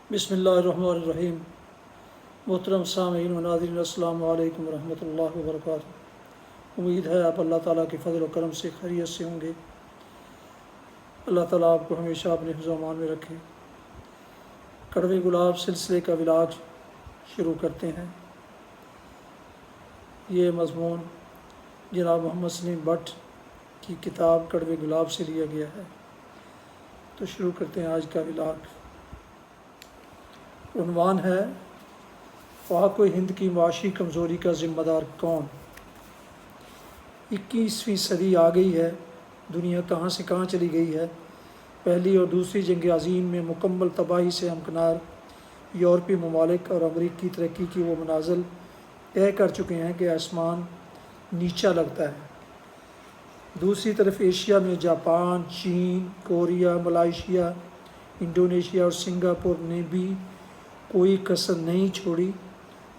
بسم اللہ الرحمن الرحیم۔ محترم سامعین و ناظرین، السلام علیکم ورحمۃ اللہ وبرکاتہ۔ امید ہے آپ اللہ تعالیٰ کے فضل و کرم سے خیریت سے ہوں گے۔ اللہ تعالیٰ آپ کو ہمیشہ اپنے حفظ و امان میں رکھے۔ کڑوے گلاب سلسلے کا ولاگ شروع کرتے ہیں۔ یہ مضمون جناب محمد سلیم بٹ کی کتاب کڑوے گلاب سے لیا گیا ہے۔ تو شروع کرتے ہیں آج کا ولاگ۔ عنوان ہے پاک و ہند کی معاشی کمزوری کا ذمہ دار کون؟ 21ویں صدی آ گئی ہے، دنیا کہاں سے کہاں چلی گئی ہے۔ پہلی اور دوسری جنگ عظیم میں مکمل تباہی سے ہمکنار یورپی ممالک اور امریکی ترقی کی وہ منازل طے کر چکے ہیں کہ آسمان نیچا لگتا ہے۔ دوسری طرف ایشیا میں جاپان، چین، کوریا، ملائیشیا، انڈونیشیا اور سنگاپور نے بھی کوئی کسر نہیں چھوڑی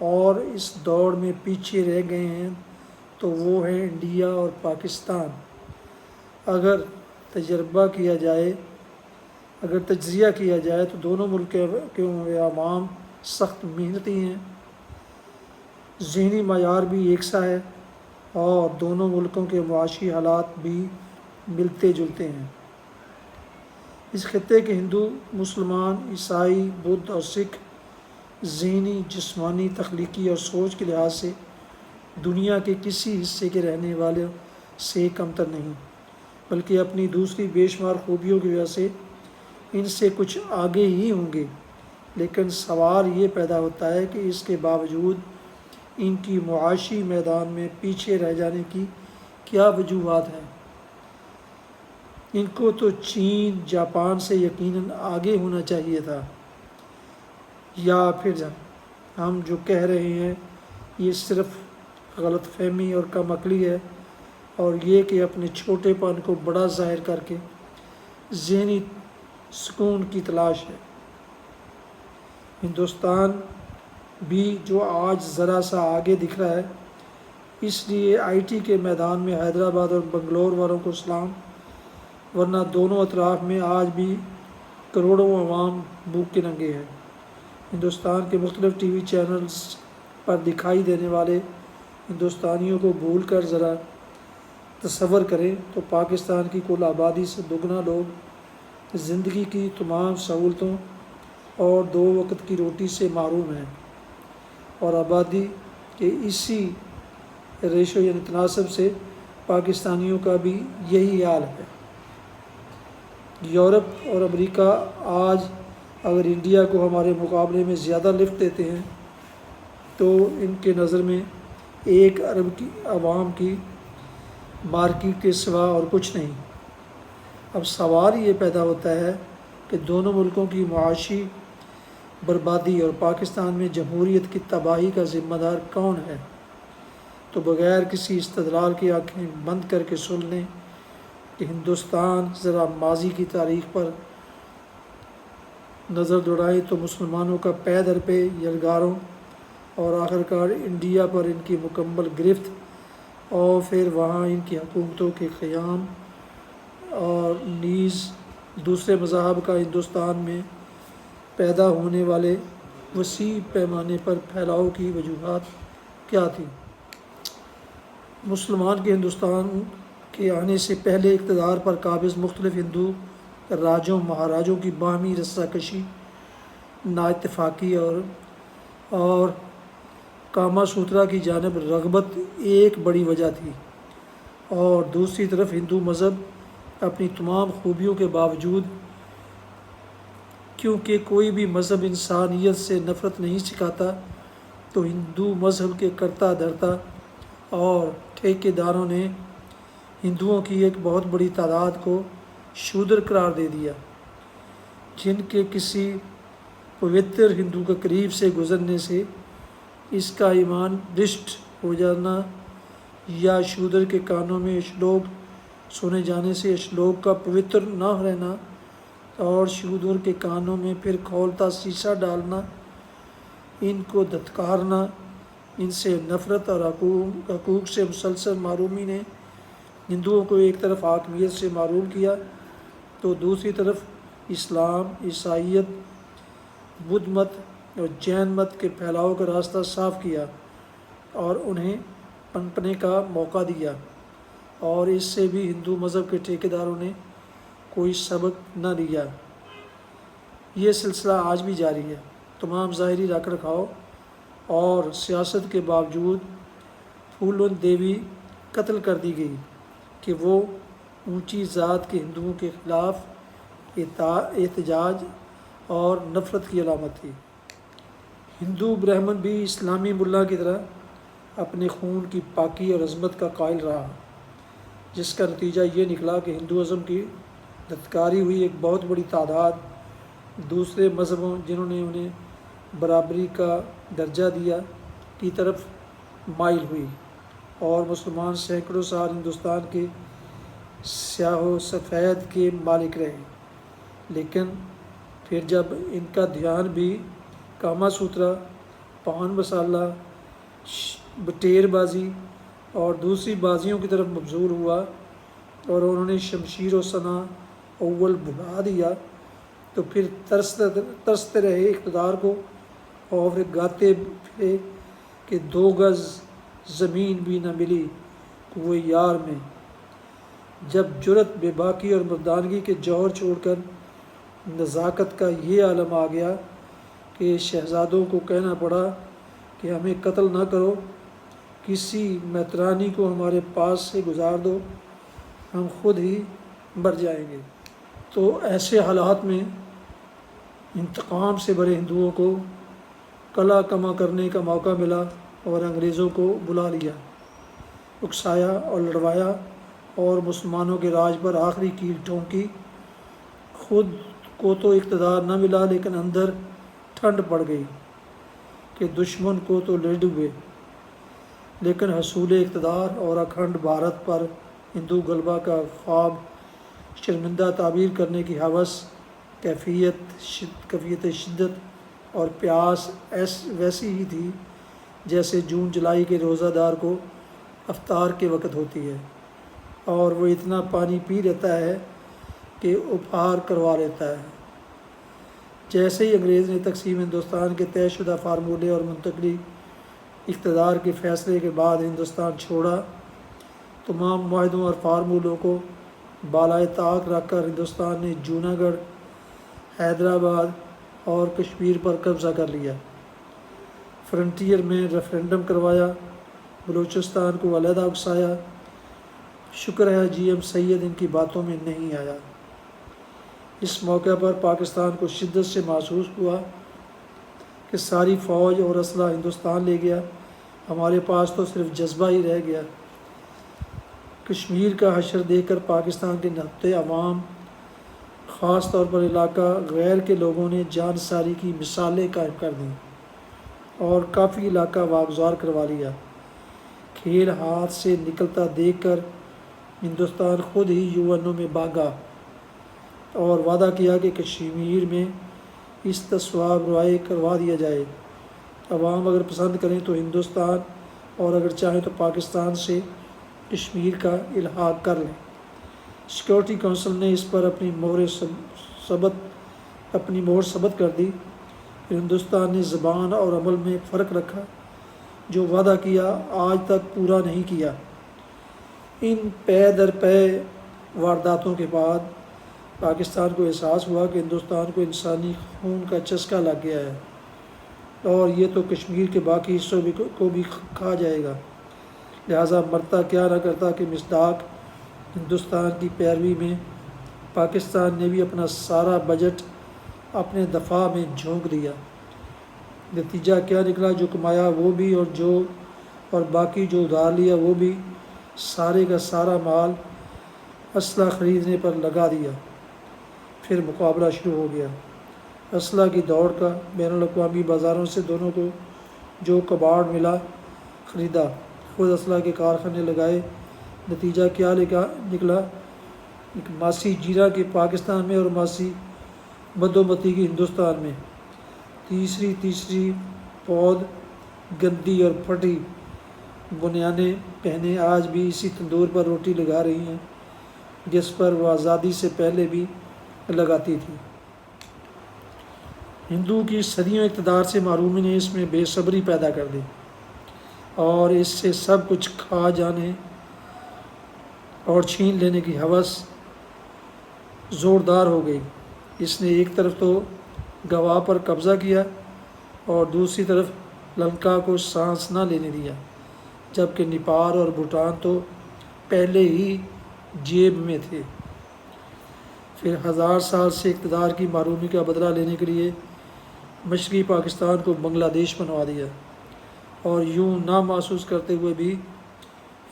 اور اس دوڑ میں پیچھے رہ گئے ہیں تو وہ ہیں انڈیا اور پاکستان۔ اگر تجزیہ کیا جائے تو دونوں ملکوں کے عوام سخت محنتی ہیں، ذہنی معیار بھی یکساں ہے اور دونوں ملکوں کے معاشی حالات بھی ملتے جلتے ہیں۔ اس خطے کے ہندو، مسلمان، عیسائی، بدھ اور سکھ ذہنی، جسمانی، تخلیقی اور سوچ کے لحاظ سے دنیا کے کسی حصے کے رہنے والوں سے کمتر نہیں، بلکہ اپنی دوسری بے شمار خوبیوں کی وجہ سے ان سے کچھ آگے ہی ہوں گے۔ لیکن سوال یہ پیدا ہوتا ہے کہ اس کے باوجود ان کی معاشی میدان میں پیچھے رہ جانے کی کیا وجوہات ہیں؟ ان کو تو چین، جاپان سے یقیناً آگے ہونا چاہیے تھا، یا پھر ہم جو کہہ رہے ہیں یہ صرف غلط فہمی اور کم عقلی ہے، اور یہ کہ اپنے چھوٹے پن کو بڑا ظاہر کر کے ذہنی سکون کی تلاش ہے۔ ہندوستان بھی جو آج ذرا سا آگے دکھ رہا ہے، اس لیے آئی ٹی کے میدان میں حیدرآباد اور بنگلور والوں کو سلام، ورنہ دونوں اطراف میں آج بھی کروڑوں عوام بھوک کے ننگے ہیں۔ ہندوستان کے مختلف ٹی وی چینلز پر دکھائی دینے والے ہندوستانیوں کو بھول کر ذرا تصور کریں تو پاکستان کی کل آبادی سے دگنا لوگ زندگی کی تمام سہولتوں اور 2 وقت کی روٹی سے محروم ہیں، اور آبادی کے اسی ریشو یعنی تناسب سے پاکستانیوں کا بھی یہی حال ہے۔ یورپ اور امریکہ آج اگر انڈیا کو ہمارے مقابلے میں زیادہ لفٹ دیتے ہیں تو ان کے نظر میں 1 ارب کی عوام کی مارکیٹ کے سوا اور کچھ نہیں۔ اب سوال یہ پیدا ہوتا ہے کہ دونوں ملکوں کی معاشی بربادی اور پاکستان میں جمہوریت کی تباہی کا ذمہ دار کون ہے؟ تو بغیر کسی استدلال کے آنکھیں بند کر کے سن لیں کہ ہندوستان ذرا ماضی کی تاریخ پر نظر دوڑائیں تو مسلمانوں کا پے در پے یلغاروں اور آخرکار انڈیا پر ان کی مکمل گرفت، اور پھر وہاں ان کی حکومتوں کے قیام اور نیز دوسرے مذاہب کا ہندوستان میں پیدا ہونے والے وسیع پیمانے پر پھیلاؤ کی وجوہات کیا تھیں۔ مسلمان کے ہندوستان کے آنے سے پہلے اقتدار پر قابض مختلف ہندو راجوں مہاراجوں کی باہمی رسہ کشی، نااتفاقی اور کاما سوترا کی جانب رغبت ایک بڑی وجہ تھی، اور دوسری طرف ہندو مذہب اپنی تمام خوبیوں کے باوجود، کیونکہ کوئی بھی مذہب انسانیت سے نفرت نہیں سکھاتا، تو ہندو مذہب کے کرتا دھرتا اور ٹھیکیداروں نے ہندوؤں کی ایک بہت بڑی تعداد کو شودر قرار دے دیا، جن کے کسی پوتر ہندو کے قریب سے گزرنے سے اس کا ایمان ڈسٹ ہو جانا یا شودر کے کانوں میں اشلوک سنے جانے سے اشلوک کا پوتر نہ رہنا اور شودر کے کانوں میں پھر کھولتا سیسا ڈالنا، ان کو دھتکارنا، ان سے نفرت اور حقوق سے مسلسل محرومی نے ہندوؤں کو ایک طرف حاکمیت سے محروم کیا تو دوسری طرف اسلام، عیسائیت بدھ مت اور جین مت کے پھیلاؤ کا راستہ صاف کیا اور انہیں پنپنے کا موقع دیا، اور اس سے بھی ہندو مذہب کے ٹھیکیداروں نے کوئی سبق نہ لیا۔ یہ سلسلہ آج بھی جاری ہے۔ تمام ظاہری رکھ رکھاؤ اور سیاست کے باوجود پھولن دیوی قتل کر دی گئی کہ وہ اونچی ذات کے ہندوؤں کے خلاف احتجاج اور نفرت کی علامت تھی۔ ہندو برہمن بھی اسلامی ملا کی طرح اپنے خون کی پاکی اور عظمت کا قائل رہا، جس کا نتیجہ یہ نکلا کہ ہندوازم کی دستکاری ہوئی ایک بہت بڑی تعداد دوسرے مذہبوں جنہوں نے انہیں برابری کا درجہ دیا کی طرف مائل ہوئی، اور مسلمان سینکڑوں سال ہندوستان کے سیاہ و سفید کے مالک رہے۔ لیکن پھر جب ان کا دھیان بھی کاما سوترا، پان مسالہ، بٹیر بازی اور دوسری بازیوں کی طرف مبذول ہوا اور انہوں نے شمشیر و سنا اول بھلا دیا، تو پھر ترستے رہے اقتدار کو اور گاتے پھرے کہ 2 گز زمین بھی نہ ملی کوئے یار میں۔ جب جرأت، بے باکی اور مردانگی کے جوہر چھوڑ کر نزاکت کا یہ عالم آ گیا کہ شہزادوں کو کہنا پڑا کہ ہمیں قتل نہ کرو، کسی میترانی کو ہمارے پاس سے گزار دو، ہم خود ہی مر جائیں گے۔ تو ایسے حالات میں انتقام سے بھرے ہندوؤں کو کلا کما کرنے کا موقع ملا اور انگریزوں کو بلا لیا، اکسایا اور لڑوایا اور مسلمانوں کے راج پر آخری کیل ٹھونکی۔ خود کو تو اقتدار نہ ملا، لیکن اندر ٹھنڈ پڑ گئی کہ دشمن کو تو لے ڈوبے۔ لیکن حصول اقتدار اور اکھنڈ بھارت پر ہندو غلبہ کا خواب شرمندہ تعبیر کرنے کی ہوس، کیفیت شدت اور پیاس ویسی ہی تھی جیسے جون جولائی کے روزہ دار کو افطار کے وقت ہوتی ہے، اور وہ اتنا پانی پی لیتا ہے کہ اپہار کروا لیتا ہے۔ جیسے ہی انگریز نے تقسیم ہندوستان کے طے شدہ فارمولے اور منتقلی اقتدار کے فیصلے کے بعد ہندوستان چھوڑا، تمام معاہدوں اور فارمولوں کو بالائے طاق رکھ کر ہندوستان نے جوناگڑھ، حیدرآباد اور کشمیر پر قبضہ کر لیا، فرنٹیئر میں ریفرنڈم کروایا، بلوچستان کو علیحدہ اکسایا۔ شکر ہے جی ایم سید ان کی باتوں میں نہیں آیا۔ اس موقع پر پاکستان کو شدت سے محسوس ہوا کہ ساری فوج اور اسلحہ ہندوستان لے گیا، ہمارے پاس تو صرف جذبہ ہی رہ گیا۔ کشمیر کا حشر دیکھ کر پاکستان کے نہتے عوام، خاص طور پر علاقہ غیر کے لوگوں نے جان ساری کی مثالیں قائم کر دیں اور کافی علاقہ واگزار کروا لیا۔ کھیل ہاتھ سے نکلتا دیکھ کر ہندوستان خود ہی UN میں بھاگا اور وعدہ کیا کہ کشمیر میں اس تصواب رائے کروا دیا جائے۔ عوام اگر پسند کریں تو ہندوستان اور اگر چاہیں تو پاکستان سے کشمیر کا الحاق کر لیں۔ سیکورٹی کونسل نے اس پر اپنی مہر ثبت کر دی۔ پھر ہندوستان نے زبان اور عمل میں فرق رکھا، جو وعدہ کیا آج تک پورا نہیں کیا۔ ان پے در پے وارداتوں کے بعد پاکستان کو احساس ہوا کہ ہندوستان کو انسانی خون کا چسکا لگ گیا ہے اور یہ تو کشمیر کے باقی حصوں کو بھی کھا جائے گا، لہٰذا مرتا کیا نہ کرتا کہ مصداق ہندوستان کی پیروی میں پاکستان نے بھی اپنا سارا بجٹ اپنے دفاع میں جھونک دیا۔ نتیجہ کیا نکلا؟ جو کمایا وہ بھی اور باقی جو ادھار لیا وہ بھی، سارے کا سارا مال اسلحہ خریدنے پر لگا دیا۔ پھر مقابلہ شروع ہو گیا، اسلحہ کی دوڑ کا۔ بین الاقوامی بازاروں سے دونوں کو جو کباڑ ملا خریدا، خود اسلحہ کے کارخانے لگائے۔ نتیجہ کیا نکلا؟ ایک ماسی جیرا کی پاکستان میں اور ماسی مدھومتی کی ہندوستان میں۔ تیسری پود گندی اور پھٹی بنیانیں پہنے آج بھی اسی تندور پر روٹی لگا رہی ہیں جس پر وہ آزادی سے پہلے بھی لگاتی تھی۔ ہندو کی صدیوں اقتدار سے محرومی نے اس میں بے صبری پیدا کر دی اور اس سے سب کچھ کھا جانے اور چھین لینے کی ہوس زوردار ہو گئی۔ اس نے ایک طرف تو گوا پر قبضہ کیا اور دوسری طرف لنکا کو سانس نہ لینے دیا، جبکہ نیپال اور بھوٹان تو پہلے ہی جیب میں تھے۔ پھر 1000 سال سے اقتدار کی محرومی کا بدلہ لینے کے لیے مشرقی پاکستان کو بنگلہ دیش بنوا دیا، اور یوں نہ محسوس کرتے ہوئے بھی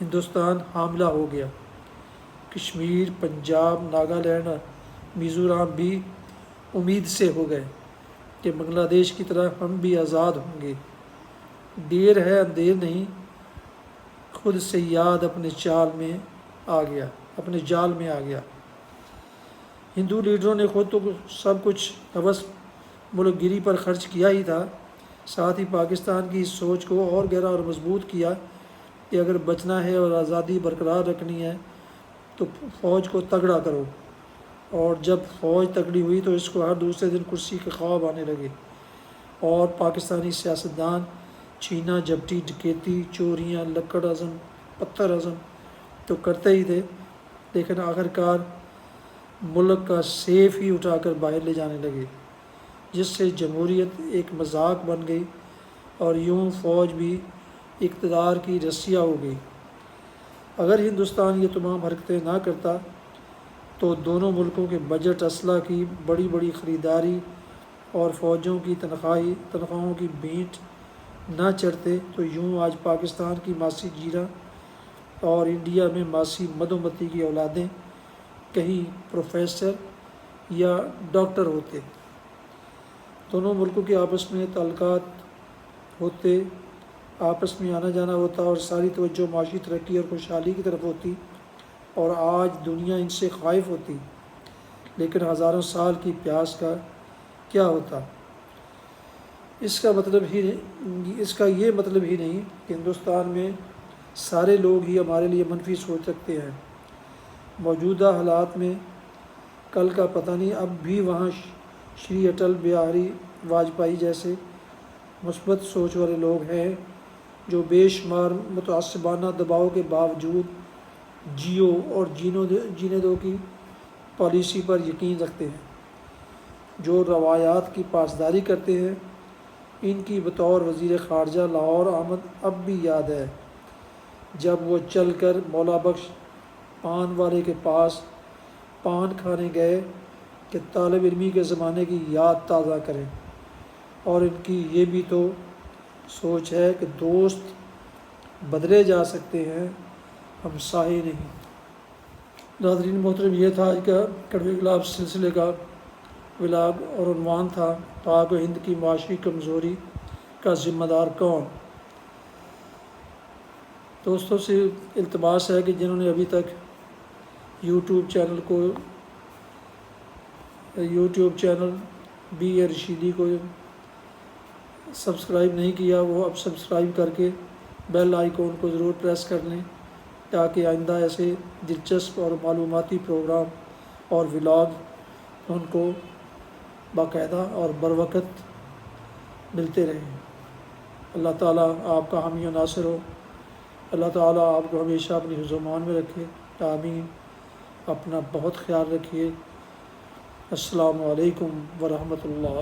ہندوستان حاملہ ہو گیا۔ کشمیر، پنجاب، ناگالینڈ اور میزورام بھی امید سے ہو گئے کہ بنگلہ دیش کی طرح ہم بھی آزاد ہوں گے۔ دیر ہے اندیر نہیں، خود صیاد اپنے جال میں آ گیا۔ ہندو لیڈروں نے خود تو سب کچھ ہوس ملک گیری پر خرچ کیا ہی تھا، ساتھ ہی پاکستان کی اس سوچ کو اور گہرا اور مضبوط کیا کہ اگر بچنا ہے اور آزادی برقرار رکھنی ہے تو فوج کو تگڑا کرو، اور جب فوج تگڑی ہوئی تو اس کو ہر دوسرے دن کرسی کے خواب آنے لگے، اور پاکستانی سیاستدان چھینا جھپٹی، ڈکیتی، چوریاں، لکڑ ہضم، پتھر ہضم تو کرتے ہی تھے، لیکن آخرکار ملک کا سیف ہی اٹھا کر باہر لے جانے لگے، جس سے جمہوریت ایک مذاق بن گئی اور یوں فوج بھی اقتدار کی رسیا ہو گئی۔ اگر ہندوستان یہ تمام حرکتیں نہ کرتا تو دونوں ملکوں کے بجٹ، اسلحہ کی بڑی بڑی خریداری اور فوجوں کی تنخواہوں کی بھینٹ نہ چڑھتے، تو یوں آج پاکستان کی ماسی جیرا اور انڈیا میں ماسی مدھومتی کی اولادیں کہیں پروفیسر یا ڈاکٹر ہوتے۔ دونوں ملکوں کے آپس میں تعلقات ہوتے، آپس میں آنا جانا ہوتا اور ساری توجہ معاشی ترقی اور خوشحالی کی طرف ہوتی، اور آج دنیا ان سے خائف ہوتی، لیکن ہزاروں سال کی پیاس کا کیا ہوتا؟ اس کا یہ مطلب ہی نہیں کہ ہندوستان میں سارے لوگ ہی ہمارے لیے منفی سوچ رکھتے ہیں۔ موجودہ حالات میں کل کا پتہ نہیں، اب بھی وہاں شری اٹل بہاری واجپئی جیسے مثبت سوچ والے لوگ ہیں جو بے شمار متعصبانہ دباؤ کے باوجود جیو اور جینے دو کی پالیسی پر یقین رکھتے ہیں، جو روایات کی پاسداری کرتے ہیں۔ ان کی بطور وزیر خارجہ لاہور آمد اب بھی یاد ہے، جب وہ چل کر مولا بخش پان والے کے پاس پان کھانے گئے کہ طالب علمی کے زمانے کی یاد تازہ کریں، اور ان کی یہ بھی تو سوچ ہے کہ دوست بدلے جا سکتے ہیں، ہمسائے نہیں۔ ناظرین محترم، یہ تھا آج کا کڑوے گلاب سلسلے کا ولاگ، اور عنوان تھا پاک و ہند کی معاشی کمزوری کا ذمہ دار کون؟ دوستوں سے التماس ہے کہ جنہوں نے ابھی تک یوٹیوب چینل بی اے رشیدی کو سبسکرائب نہیں کیا، وہ اب سبسکرائب کر کے بیل آئیکن کو ضرور پریس کر لیں، تاکہ آئندہ ایسے دلچسپ اور معلوماتی پروگرام اور ولاگ ان کو باقاعدہ اور بروقت ملتے رہیں۔ اللہ تعالیٰ آپ کا حامی و ناصر ہو، اللہ تعالیٰ آپ کو ہمیشہ اپنی حفظ و امان میں رکھے، آمین۔ اپنا بہت خیال رکھیے۔ السلام علیکم ورحمۃ اللہ۔